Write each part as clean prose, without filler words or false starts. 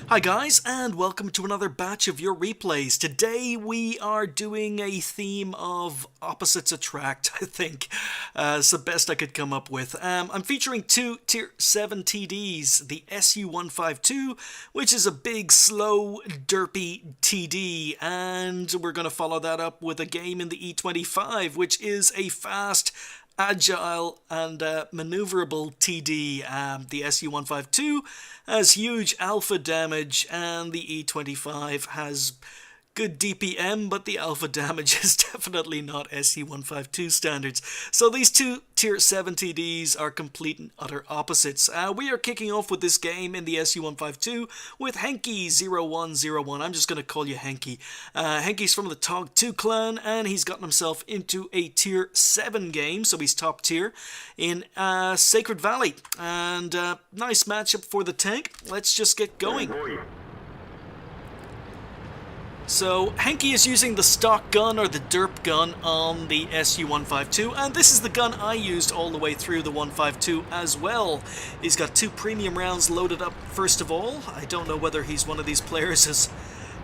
Hi guys, and welcome to another batch of your replays. Today we are doing a theme of opposites attract, I think. It's the best I could come up with. I'm featuring two Tier 7 TDs, the SU-152, which is a big, slow, derpy TD, and we're going to follow that up with a game in the E-25, which is a fast, agile and maneuverable TD. The SU-152 has huge alpha damage and the E-25 has good DPM, but the alpha damage is definitely not SU-152 standards. So these two Tier 7 TDs are complete and utter opposites. We are kicking off with this game in the SU-152 with Henky0101. I'm just going to call you Henky. Henky's from the Tog2 clan, and he's gotten himself into a Tier 7 game, so he's top tier in Sacred Valley. And nice matchup for the tank. Let's just get going. So, Henky is using the stock gun or the derp gun on the SU-152, and this is the gun I used all the way through the 152 as well. He's got 2 premium rounds loaded up first of all. I don't know whether he's one of these players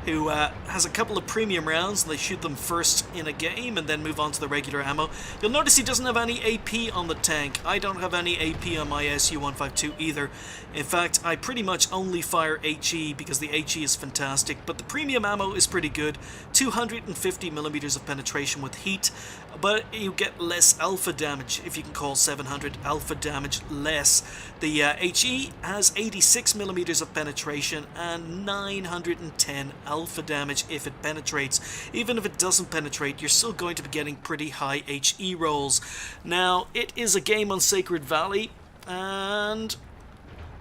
who has a couple of premium rounds and they shoot them first in a game and then move on to the regular ammo. You'll notice he doesn't have any AP on the tank. I don't have any AP on my SU-152 either. In fact, I pretty much only fire HE because the HE is fantastic, but the premium ammo is pretty good. 250mm of penetration with heat, but you get less alpha damage, if you can call 700 alpha damage less. The HE has 86mm of penetration and 910 alpha damage if it penetrates. Even if it doesn't penetrate, you're still going to be getting pretty high HE rolls. Now, it is a game on Sacred Valley, and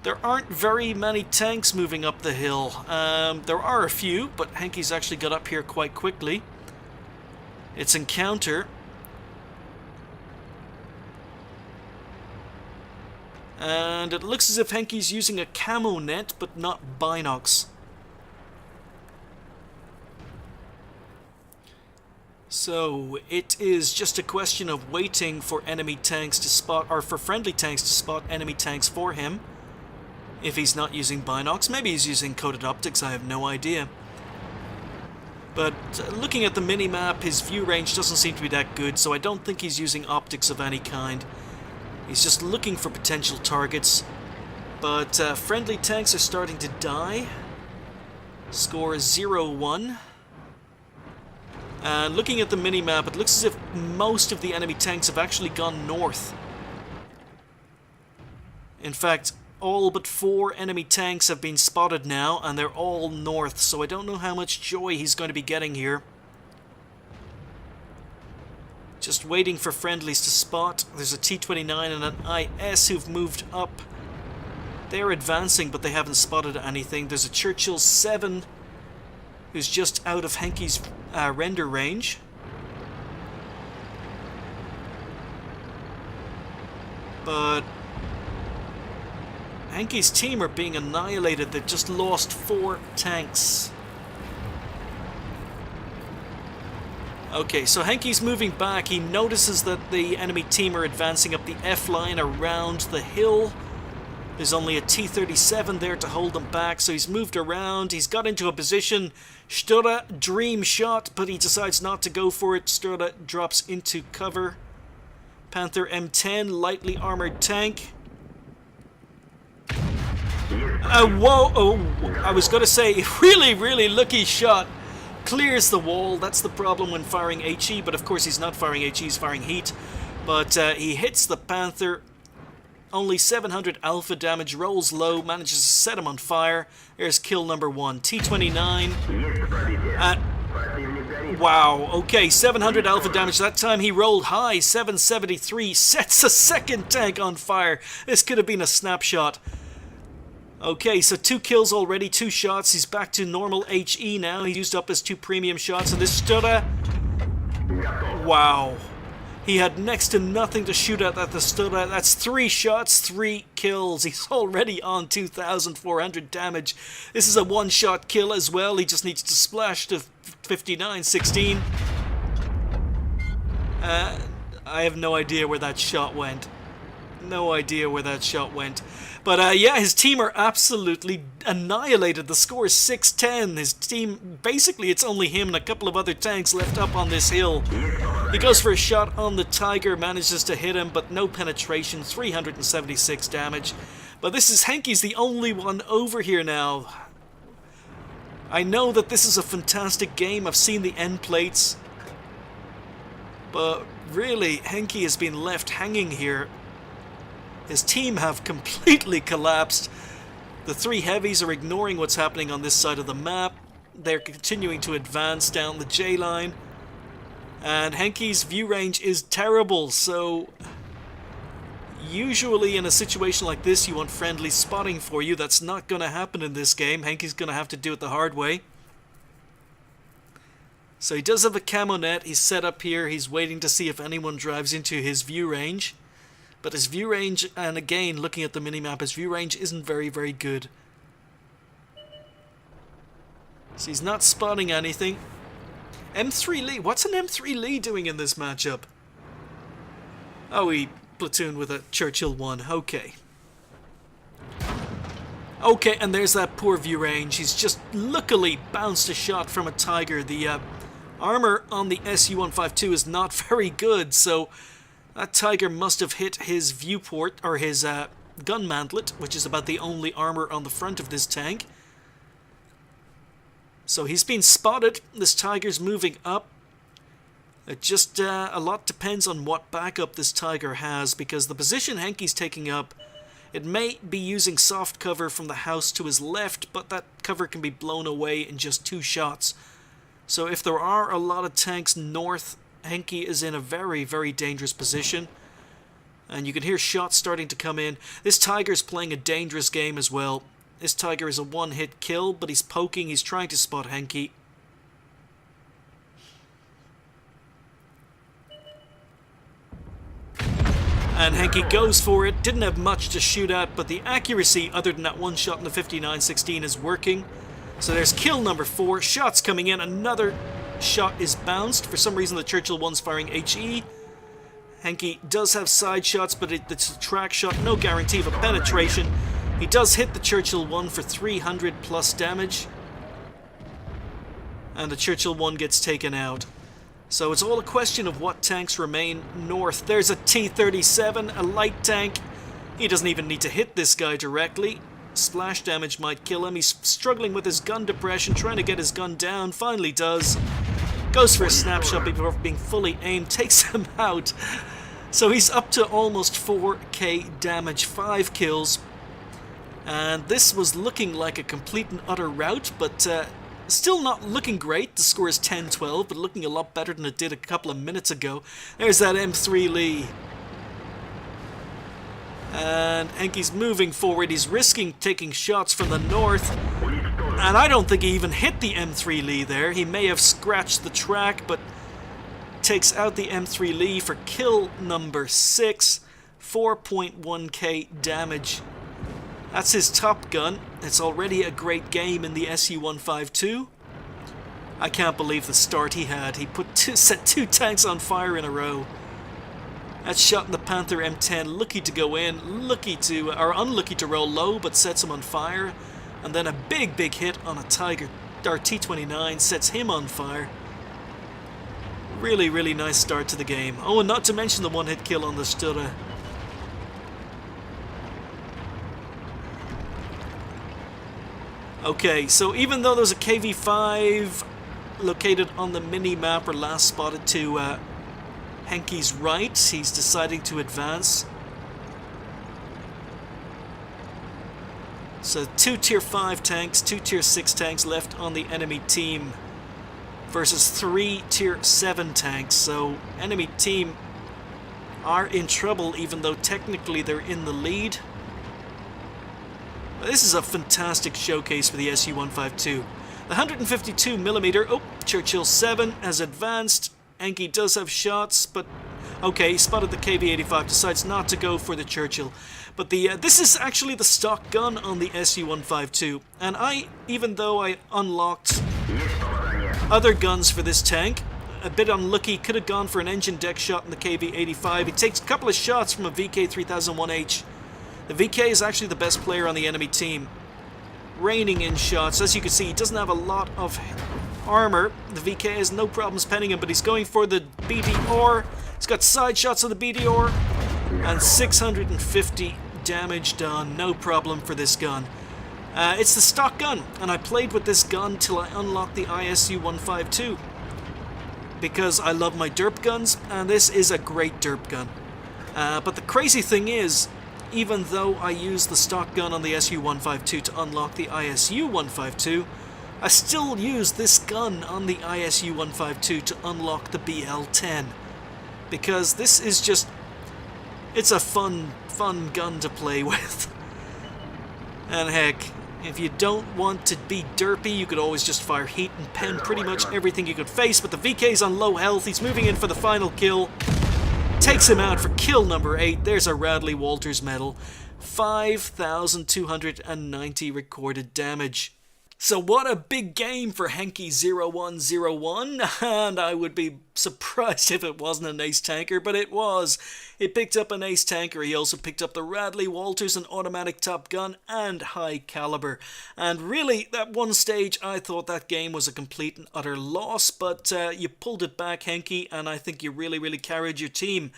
there aren't very many tanks moving up the hill. There are a few, but Henky's actually got up here quite quickly. It's encounter. And it looks as if Henky's using a camo net, but not binocs. So, it is just a question of waiting for enemy tanks to spot, or for friendly tanks to spot enemy tanks for him. If he's not using binocs, maybe he's using coded optics, I have no idea. But looking at the mini-map, his view range doesn't seem to be that good, so I don't think he's using optics of any kind. He's just looking for potential targets. But friendly tanks are starting to die. Score is 0-1. And looking at the mini-map, it looks as if most of the enemy tanks have actually gone north. In fact, all but 4 enemy tanks have been spotted now, and they're all north, so I don't know how much joy he's going to be getting here. Just waiting for friendlies to spot. There's a T-29 and an IS who've moved up. They're advancing, but they haven't spotted anything. There's a Churchill 7 who's just out of Henky's render range. But Henky's team are being annihilated. They've just lost 4 tanks. Okay, so Henky's moving back. He notices that the enemy team are advancing up the F line around the hill. There's only a T-37 there to hold them back, so he's moved around. He's got into a position. Stura, dream shot, but he decides not to go for it. Stura drops into cover. Panther M10, lightly armored tank. Whoa! Oh, I was going to say, really lucky shot. Clears the wall. That's the problem when firing HE, but of course he's not firing HE, he's firing heat. But he hits the Panther. Only 700 alpha damage, rolls low, manages to set him on fire. There's kill number 1. T-29. Wow, okay, 700 alpha damage. That time he rolled high, 773. Sets a second tank on fire. This could have been a snapshot. Okay, so 2 kills already, 2 shots. He's back to normal HE now. He used up his 2 premium shots, and this Stura. Wow. He had next to nothing to shoot at the Stura. That's 3 shots, 3 kills. He's already on 2,400 damage. This is a 1-shot kill as well. He just needs to splash to 59-16. I have no idea where that shot went. No idea where that shot went. But yeah, his team are absolutely annihilated. The score is 6-10. His team, basically it's only him and a couple of other tanks left up on this hill. He goes for a shot on the Tiger, manages to hit him, but no penetration, 376 damage. But this is, Henke's the only one over here now. I know that this is a fantastic game. I've seen the end plates. But really, Henke has been left hanging here. His team have completely collapsed. The three heavies are ignoring what's happening on this side of the map. They're continuing to advance down the J line. And Henke's view range is terrible, so usually in a situation like this you want friendly spotting for you. That's not going to happen in this game. Henke's going to have to do it the hard way. So he does have a camo net. He's set up here. He's waiting to see if anyone drives into his view range. But his view range, and again, looking at the minimap, his view range isn't very, very good. So he's not spotting anything. M3 Lee. What's an M3 Lee doing in this matchup? Oh, he platooned with a Churchill 1. Okay. Okay, and there's that poor view range. He's just luckily bounced a shot from a Tiger. The armor on the SU-152 is not very good, so that Tiger must have hit his viewport, or his gun mantlet, which is about the only armor on the front of this tank. So he's been spotted. This Tiger's moving up. It just, a lot depends on what backup this Tiger has, because the position Henke's taking up, it may be using soft cover from the house to his left, but that cover can be blown away in just 2 shots. So if there are a lot of tanks north, Henke is in a very, very dangerous position. And you can hear shots starting to come in. This Tiger's playing a dangerous game as well. This Tiger is a one-hit kill, but he's poking, he's trying to spot Henke. And Henke goes for it. Didn't have much to shoot at, but the accuracy, other than that one shot in the 59-16, is working. So there's kill number 4. Shots coming in. Another shot is bounced. For some reason the Churchill 1's firing HE. Henke does have side shots, but it's a track shot. No guarantee of a penetration. He does hit the Churchill 1 for 300 plus damage. And the Churchill 1 gets taken out. So it's all a question of what tanks remain north. There's a T-37, a light tank. He doesn't even need to hit this guy directly. Splash damage might kill him. He's struggling with his gun depression, trying to get his gun down. Finally does. Goes for a snapshot before being fully aimed. Takes him out. So he's up to almost 4k damage. 5 kills. And this was looking like a complete and utter rout, but still not looking great. The score is 10-12, but looking a lot better than it did a couple of minutes ago. There's that M3 Lee. And Henke's moving forward. He's risking taking shots from the north. And I don't think he even hit the M3 Lee there. He may have scratched the track, but takes out the M3 Lee for kill number 6. 4.1k damage. That's his top gun. It's already a great game in the SU-152. I can't believe the start he had. He set 2 tanks on fire in a row. That shot in the Panther M10, lucky to go in, or unlucky to roll low, but sets him on fire. And then a big, big hit on a Tiger, or T-29, sets him on fire. Really, really nice start to the game. Oh, and not to mention the one-hit kill on the Stura. Okay, so even though there's a KV-5 located on the mini-map, or last spotted to Henke's right, he's deciding to advance. So 2 tier 5 tanks, 2 tier 6 tanks left on the enemy team versus 3 tier 7 tanks. So enemy team are in trouble, even though technically they're in the lead. This is a fantastic showcase for the SU-152. The 152mm, oh, Churchill 7 has advanced. Henke does have shots, but okay, he spotted the KV-85, decides not to go for the Churchill. But this is actually the stock gun on the SU-152, and even though I unlocked other guns for this tank, a bit unlucky. Could have gone for an engine deck shot in the KV-85. He takes a couple of shots from a VK-3001H. The VK is actually the best player on the enemy team, raining in shots. As you can see, he doesn't have a lot of armor. The VK has no problems penning him, but he's going for the BDR. He's got side shots of the BDR, and 650 damage done. No problem for this gun. It's the stock gun, and I played with this gun till I unlocked the SU-152 because I love my derp guns, and this is a great derp gun. But the crazy thing is, even though I used the stock gun on the SU-152 to unlock the ISU-152, I still use this gun on the ISU-152 to unlock the BL-10, because this is just, it's a fun gun to play with. And heck, if you don't want to be derpy, you could always just fire heat and pen pretty much everything you could face, but the VK's on low health. He's moving in for the final kill. Takes him out for kill number 8. There's a Radley Walters medal. 5,290 recorded damage. So what a big game for Henke0101, and I would be surprised if it wasn't an ace tanker, but it was. He picked up an ace tanker. He also picked up the Radley Walters, an automatic top gun, and high caliber. And really, at one stage, I thought that game was a complete and utter loss, but you pulled it back, Henke, and I think you really carried your team.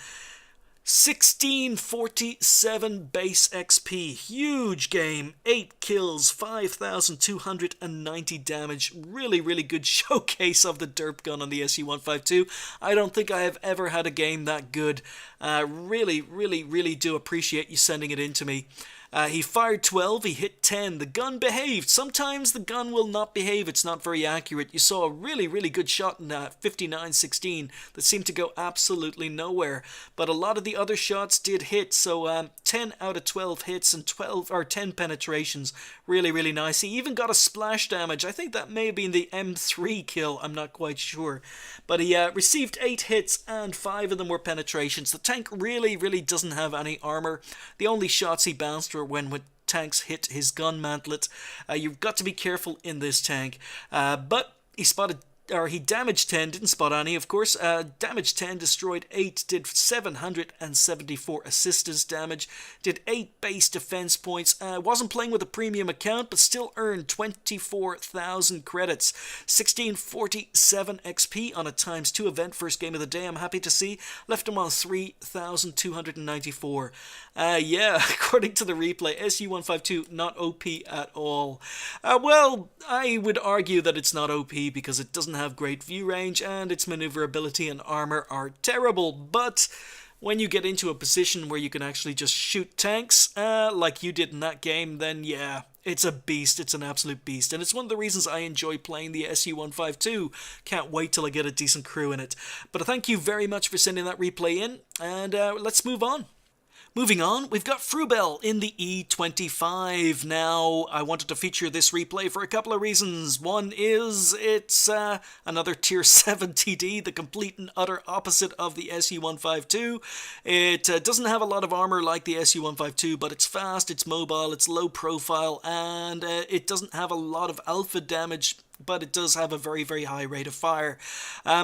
1647 base XP, huge game, 8 kills, 5,290 damage, really good showcase of the derp gun on the SU-152. I don't think I have ever had a game that good. Really do appreciate you sending it in to me. He fired 12, he hit 10. The gun behaved. Sometimes the gun will not behave. It's not very accurate. You saw a really good shot in 59-16 that seemed to go absolutely nowhere. But a lot of the other shots did hit. So 10 out of 12 hits and 10 penetrations. Really nice. He even got a splash damage. I think that may have been the M3 kill. I'm not quite sure. But he received 8 hits and 5 of them were penetrations. The tank really doesn't have any armor. The only shots he bounced were when tanks hit his gun mantlet. You've got to be careful in this tank. But he damaged 10, didn't spot any, of course. Damaged 10, destroyed 8, did 774 assistance damage, did 8 base defense points. Wasn't playing with a premium account, but still earned 24,000 credits. 1647 XP on a ×2 event, first game of the day, I'm happy to see. Left him on 3,294. Yeah, according to the replay, SU-152 not OP at all. Well, I would argue that it's not OP because it doesn't have great view range and its maneuverability and armor are terrible, but when you get into a position where you can actually just shoot tanks, like you did in that game, then yeah, it's a beast. It's an absolute beast, and it's one of the reasons I enjoy playing the SU-152. Can't wait till I get a decent crew in it. But thank you very much for sending that replay in, and let's move on. Moving on, we've got Freubel in the E-25. Now, I wanted to feature this replay for a couple of reasons. One is it's another Tier 7 TD, the complete and utter opposite of the SU-152. It doesn't have a lot of armor like the SU-152, but it's fast, it's mobile, it's low profile, and it doesn't have a lot of alpha damage, but it does have a very high rate of fire.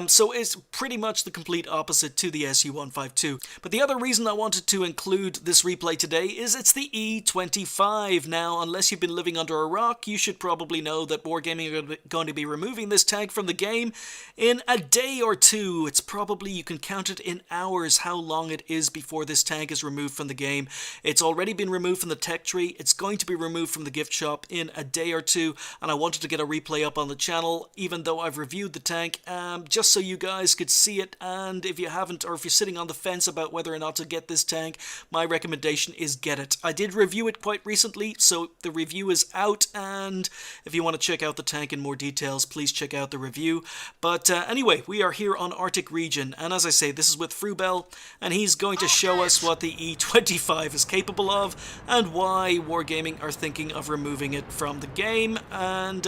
So it's pretty much the complete opposite to the SU-152. But the other reason I wanted to include this replay today is it's the E-25. Now, unless you've been living under a rock, you should probably know that Wargaming are going to be removing this tank from the game in a day or two. It's probably, you can count it in hours how long it is before this tank is removed from the game. It's already been removed from the tech tree. It's going to be removed from the gift shop in a day or two, and I wanted to get a replay up on the channel, even though I've reviewed the tank, just so you guys could see it. And if you haven't, or if you're sitting on the fence about whether or not to get this tank, my recommendation is get it. I did review it quite recently, so the review is out, and if you want to check out the tank in more details, please check out the review. But anyway, we are here on Arctic region, and as I say, this is with Freubel, and he's going to show us what the E-25 is capable of, and why Wargaming are thinking of removing it from the game. And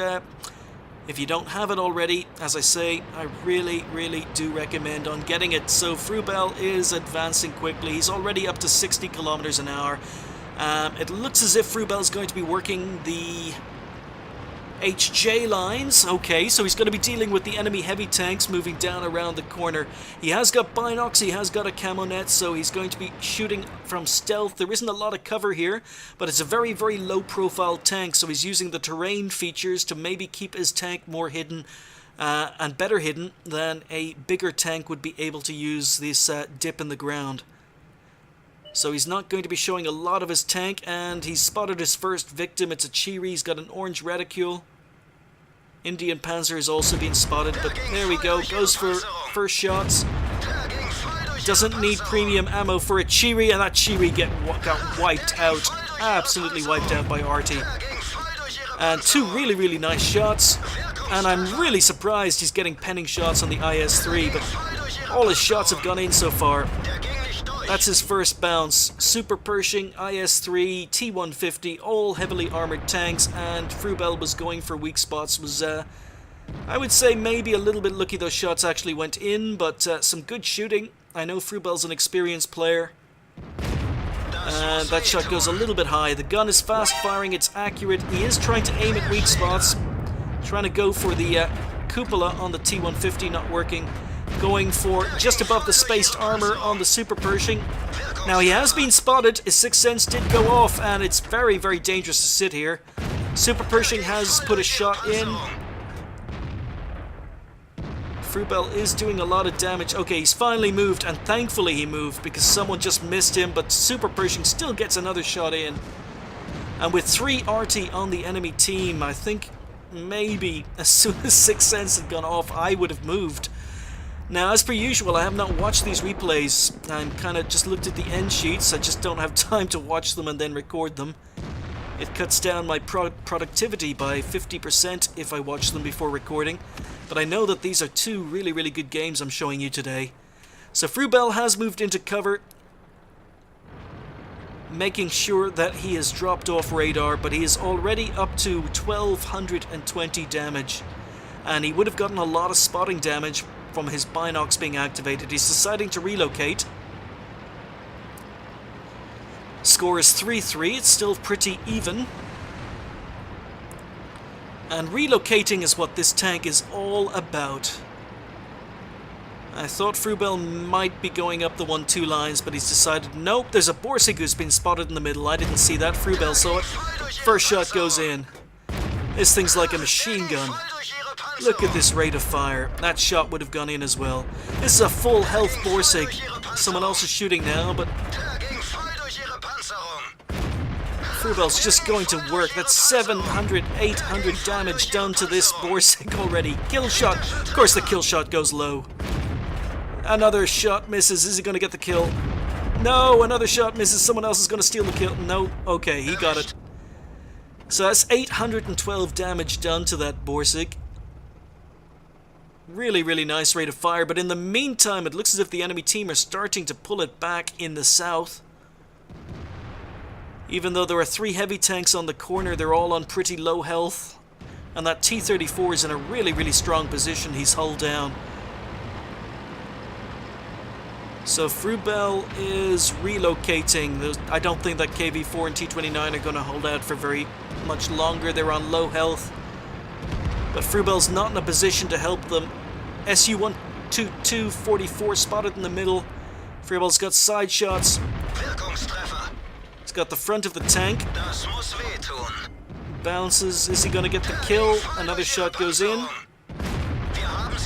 if you don't have it already, as I say, I really do recommend on getting it. So Freubel is advancing quickly. He's already up to 60 kilometers an hour. It looks as if Freubel is going to be working the HJ lines. Okay, so he's going to be dealing with the enemy heavy tanks moving down around the corner. He has got binocs, he has got a camo net, so he's going to be shooting from stealth. There isn't a lot of cover here, but it's a very, very low profile tank, so he's using the terrain features to maybe keep his tank more hidden and better hidden than a bigger tank would be able to use this dip in the ground. So he's not going to be showing a lot of his tank, and he's spotted his first victim. It's a Chiri. He's got an orange reticule. Indian Panzer is also being spotted, but there we go. Goes for first shots. Doesn't need premium ammo for a Chiri, and that Chiri got wiped out. Absolutely wiped out by Artie. And two really, really nice shots. And I'm really surprised he's getting penning shots on the IS-3, but all his shots have gone in so far. That's his first bounce. Super Pershing, IS-3, T-150, all heavily armoured tanks, and Freubel was going for weak spots. Was, I would say, maybe a little bit lucky those shots actually went in, but some good shooting. I know Freubel's an experienced player. And that shot goes a little bit high. The gun is fast firing, it's accurate. He is trying to aim at weak spots. Trying to go for the cupola on the T-150, not working. Going for just above the spaced armor on the Super Pershing. Now he has been spotted, his sixth sense did go off, and it's very, very dangerous to sit here. Super Pershing has put a shot in. Freubel is doing a lot of damage. Okay, he's finally moved, and thankfully he moved because someone just missed him, but Super Pershing still gets another shot in. And with 3 RT on the enemy team, I think maybe as soon as sixth sense had gone off, I would have moved. Now, as per usual, I have not watched these replays. I'm kind of just looked at the end sheets. I just don't have time to watch them and then record them. It cuts down my productivity by 50% if I watch them before recording. But I know that these are 2 really, really good games I'm showing you today. So Freubel has moved into cover, making sure that he has dropped off radar, but he is already up to 1220 damage. And he would have gotten a lot of spotting damage from his binocs being activated. He's deciding to relocate. Score is 3-3. It's still pretty even. And relocating is what this tank is all about. I thought Freubel might be going up the 1-2 lines, but he's decided, nope, there's a Borsig who's been spotted in the middle. I didn't see that. Freubel saw it. First shot goes in. This thing's like a machine gun. Look at this rate of fire. That shot would have gone in as well. This is a full health Borsig. Someone else is shooting now, but Freubel's just going to work. That's 700, 800 damage done to this Borsig already. Kill shot. Of course the kill shot goes low. Another shot misses. Is he going to get the kill? No, another shot misses. Someone else is going to steal the kill. No. Okay, he got it. So that's 812 damage done to that Borsig. Really, really nice rate of fire, but in the meantime, it looks as if the enemy team are starting to pull it back in the south. Even though there are 3 heavy tanks on the corner, they're all on pretty low health. And that T-34 is in a really, really strong position. He's hull down. So Freubel is relocating. I don't think that KV-4 and T-29 are going to hold out for very much longer. They're on low health. But Freubel's not in a position to help them. SU-152 44 spotted in the middle. Freubel's got side shots. He's got the front of the tank. Bounces. Is he going to get the kill? Another shot goes in.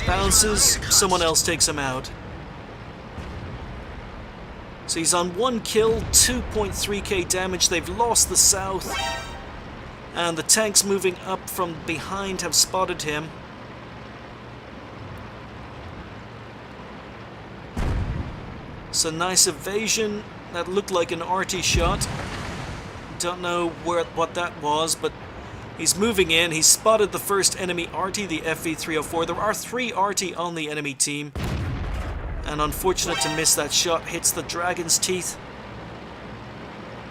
Bounces. Someone else takes him out. So he's on 1 kill, 2.3k damage. They've lost the south. And the tanks moving up from behind have spotted him. So nice evasion. That looked like an RT shot. Don't know what that was, but he's moving in. He's spotted the first enemy RT, the FV-304. There are 3 RT on the enemy team. And unfortunate to miss that shot. Hits the dragon's teeth.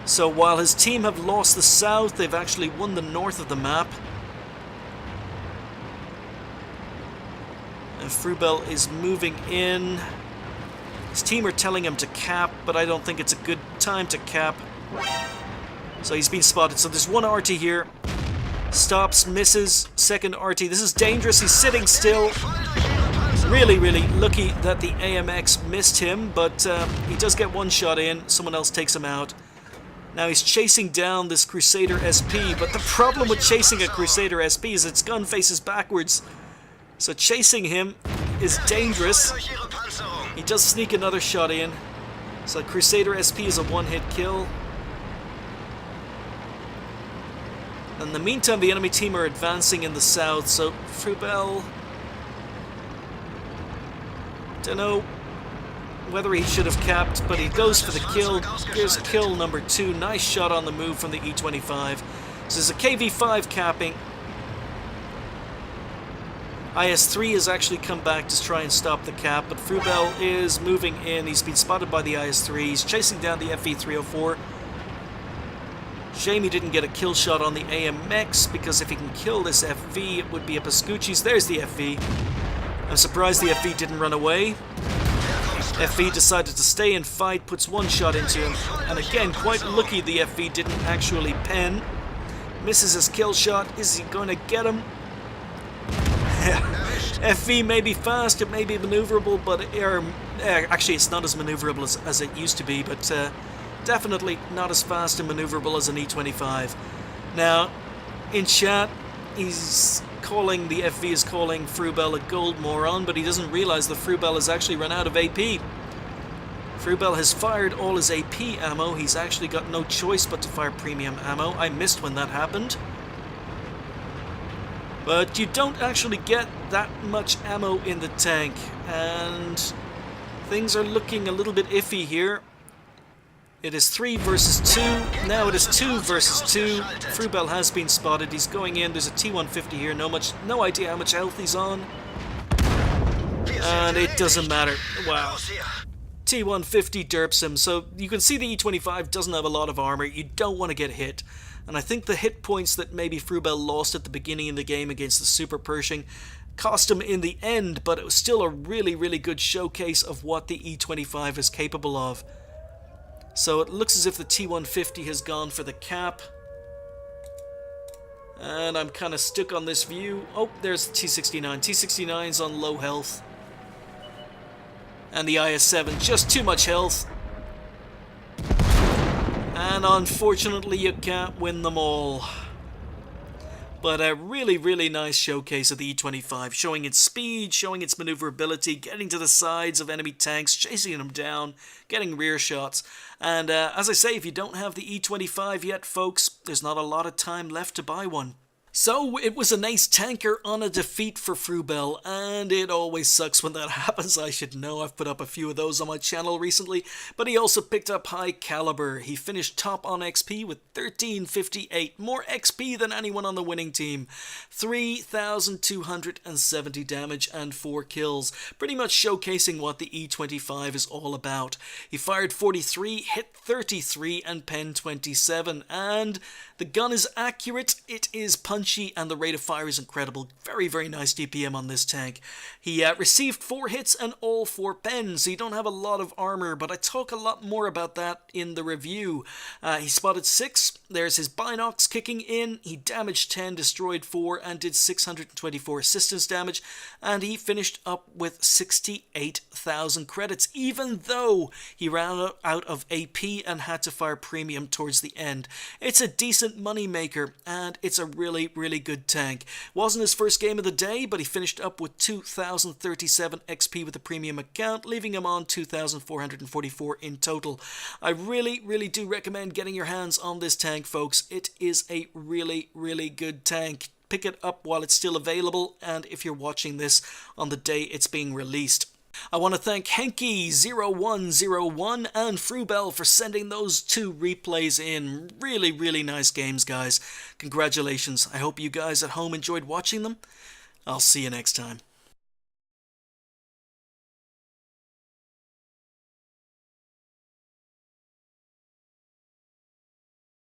So while his team have lost the south, they've actually won the north of the map. And Freubel is moving in. His team are telling him to cap, but I don't think it's a good time to cap. So he's been spotted. So there's 1 RT here. Stops, misses, second RT. This is dangerous. He's sitting still. Really, really lucky that the AMX missed him, but he does get one shot in. Someone else takes him out. Now he's chasing down this Crusader SP, but the problem with chasing a Crusader SP is its gun faces backwards. So chasing him is dangerous. He does sneak another shot in. So Crusader SP is a one-hit kill. In the meantime, the enemy team are advancing in the south, so Freubel... don't know whether he should have capped, but he goes for the kill. Here's kill number 2. Nice shot on the move from the E-25. This is a KV-5 capping. IS-3 has actually come back to try and stop the cap, but Freubel is moving in. He's been spotted by the IS-3. He's chasing down the FV-304. Shame he didn't get a kill shot on the AMX, because if he can kill this FV, it would be a Pascucci's. There's the FV. I'm surprised the FV didn't run away. FV decided to stay and fight, puts one shot into him. And again, quite lucky the FV didn't actually pen. Misses his kill shot. Is he going to get him? FV may be fast, it may be maneuverable, but actually it's not as maneuverable as it used to be, but definitely not as fast and maneuverable as an E-25. Now, in chat, he's calling, the FV is calling Freubel a gold moron, but he doesn't realize that Freubel has actually run out of AP. Freubel has fired all his AP ammo. He's actually got no choice but to fire premium ammo. I missed when that happened. But you don't actually get that much ammo in the tank, and things are looking a little bit iffy here. It is 3 versus 2. Now it is 2 versus 2. Freubel has been spotted. He's going in. There's a T-150 here. No idea how much health he's on. And it doesn't matter. Wow. T-150 derps him. So you can see the E-25 doesn't have a lot of armor. You don't want to get hit. And I think the hit points that maybe Freubel lost at the beginning of the game against the Super Pershing cost him in the end, but it was still a really, really good showcase of what the E-25 is capable of. So it looks as if the T-150 has gone for the cap. And I'm kind of stuck on this view. Oh, there's the T-69. T-69's on low health. And the IS-7, just too much health. And unfortunately you can't win them all. But a really, really nice showcase of the E-25, showing its speed, showing its maneuverability, getting to the sides of enemy tanks, chasing them down, getting rear shots. And as I say, if you don't have the E-25 yet, folks, there's not a lot of time left to buy one. So it was a nice tanker on a defeat for Freubel, and it always sucks when that happens. I should know, I've put up a few of those on my channel recently, but he also picked up high caliber. He finished top on XP with 1358, more XP than anyone on the winning team, 3,270 damage and 4 kills, pretty much showcasing what the E-25 is all about. He fired 43, hit 33, and penned 27, and the gun is accurate, it is punchy, and the rate of fire is incredible. Very, very nice DPM on this tank. He received 4 hits and all 4 pens, so you don't have a lot of armor, but I talk a lot more about that in the review. He spotted 6, there's his binocs kicking in, he damaged 10, destroyed 4, and did 624 assistance damage, and he finished up with 68,000 credits, even though he ran out of AP and had to fire premium towards the end. It's a decent money maker, and it's a really, really good tank. Wasn't his first game of the day, but he finished up with 2,037 XP with the premium account, leaving him on 2,444 in total. I really, really do recommend getting your hands on this tank, folks. It is a really, really good tank. Pick it up while it's still available, and if you're watching this on the day it's being released. I want to thank Henky0101 and Freubel for sending those 2 replays in. Really, really nice games, guys. Congratulations. I hope you guys at home enjoyed watching them. I'll see you next time.